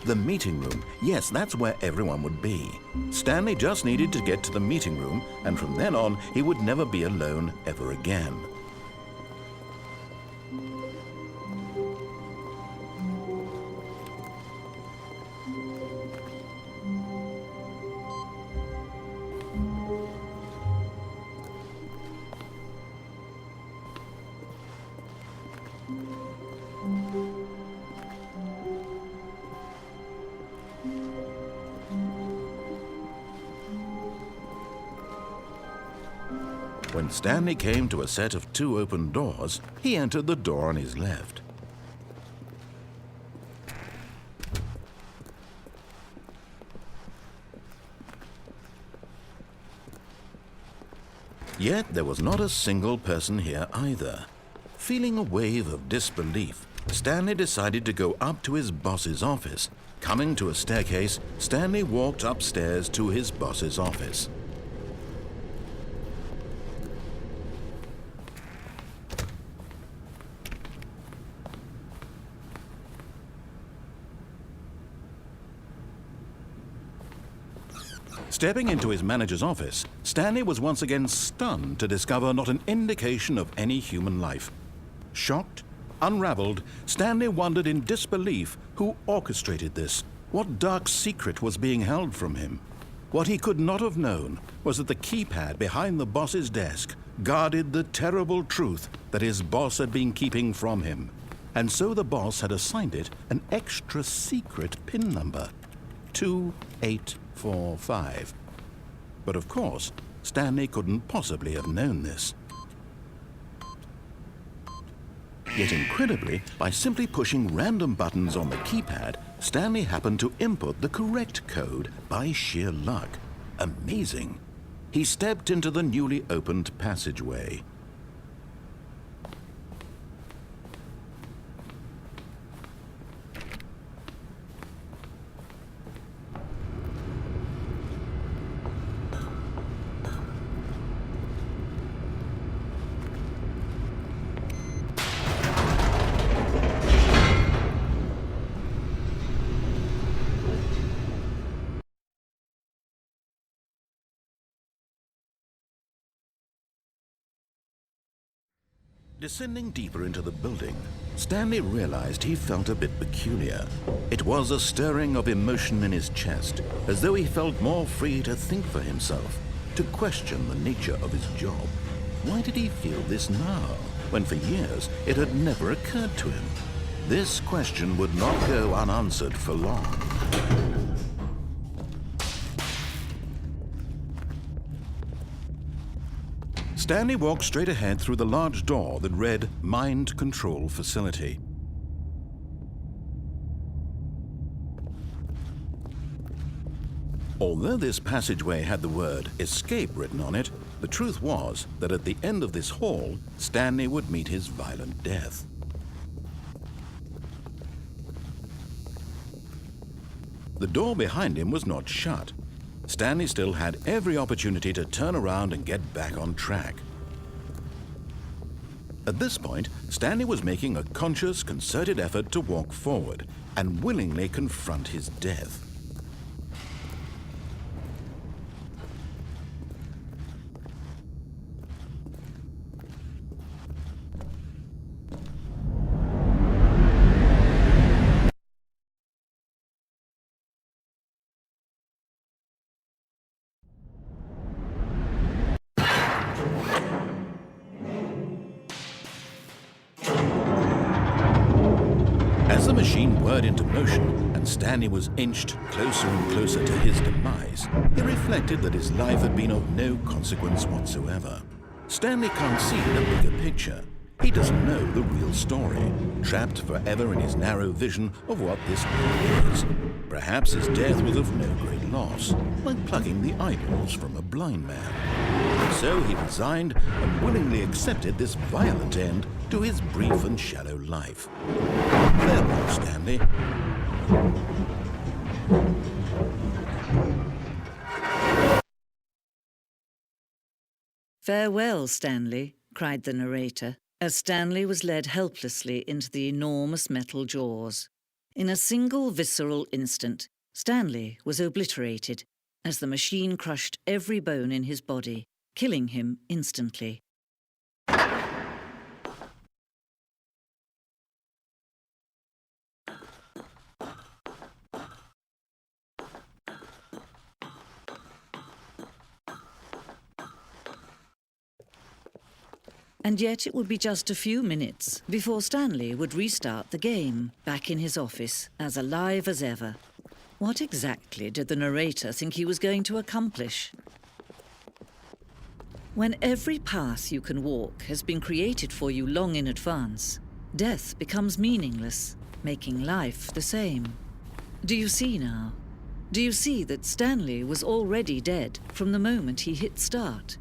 The meeting room. Yes, that's where everyone would be. Stanley just needed to get to the meeting room, and from then on, he would never be alone ever again. When Stanley came to a set of 2 open doors, he entered the door on his left. Yet there was not a single person here either. Feeling a wave of disbelief, Stanley decided to go up to his boss's office. Coming to a staircase, Stanley walked upstairs to his boss's office. Stepping into his manager's office, Stanley was once again stunned to discover not an indication of any human life. Shocked, unraveled, Stanley wondered in disbelief who orchestrated this. What dark secret was being held from him? What he could not have known was that the keypad behind the boss's desk guarded the terrible truth that his boss had been keeping from him. And so the boss had assigned it an extra secret PIN number, 2845. But of course, Stanley couldn't possibly have known this. Yet incredibly, by simply pushing random buttons on the keypad, Stanley happened to input the correct code by sheer luck. Amazing. He stepped into the newly opened passageway. Descending deeper into the building, Stanley realized he felt a bit peculiar. It was a stirring of emotion in his chest, as though he felt more free to think for himself, to question the nature of his job. Why did he feel this now, when for years it had never occurred to him? This question would not go unanswered for long. Stanley walked straight ahead through the large door that read Mind Control Facility. Although this passageway had the word Escape written on it, the truth was that at the end of this hall, Stanley would meet his violent death. The door behind him was not shut. Stanley still had every opportunity to turn around and get back on track. At this point, Stanley was making a conscious, concerted effort to walk forward and willingly confront his death. As the machine whirred into motion and Stanley was inched closer and closer to his demise, he reflected that his life had been of no consequence whatsoever. Stanley can't see the bigger picture. He doesn't know the real story, trapped forever in his narrow vision of what this world is. Perhaps his death was of no great loss, like plucking the eyeballs from a blind man. So he resigned and willingly accepted this violent end to his brief and shallow life. Farewell, Stanley. "Farewell, Stanley," cried the narrator, as Stanley was led helplessly into the enormous metal jaws. In a single visceral instant, Stanley was obliterated as the machine crushed every bone in his body, killing him instantly. And yet it would be just a few minutes before Stanley would restart the game, back in his office, as alive as ever. What exactly did the narrator think he was going to accomplish? When every path you can walk has been created for you long in advance, death becomes meaningless, making life the same. Do you see now? Do you see that Stanley was already dead from the moment he hit start?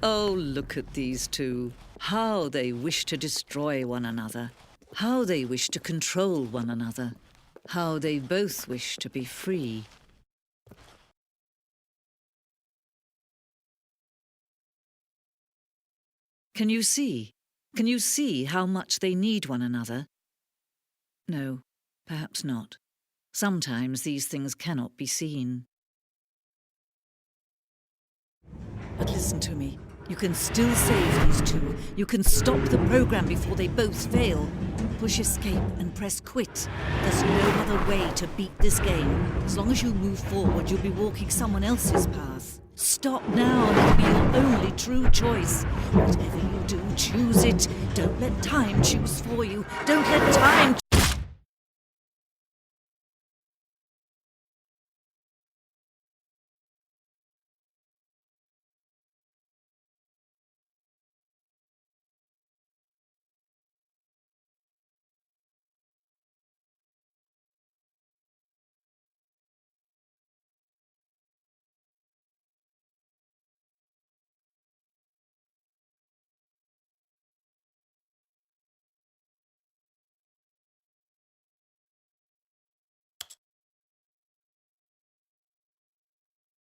Oh, look at these two. How they wish to destroy one another. How they wish to control one another. How they both wish to be free. Can you see? Can you see how much they need one another? No, perhaps not. Sometimes these things cannot be seen. But listen to me. You can still save these two. You can stop the program before they both fail. Push escape and press quit. There's no other way to beat this game. As long as you move forward, you'll be walking someone else's path. Stop now, and it'll be your only true choice. Whatever you do, choose it. Don't let time choose for you. Don't let time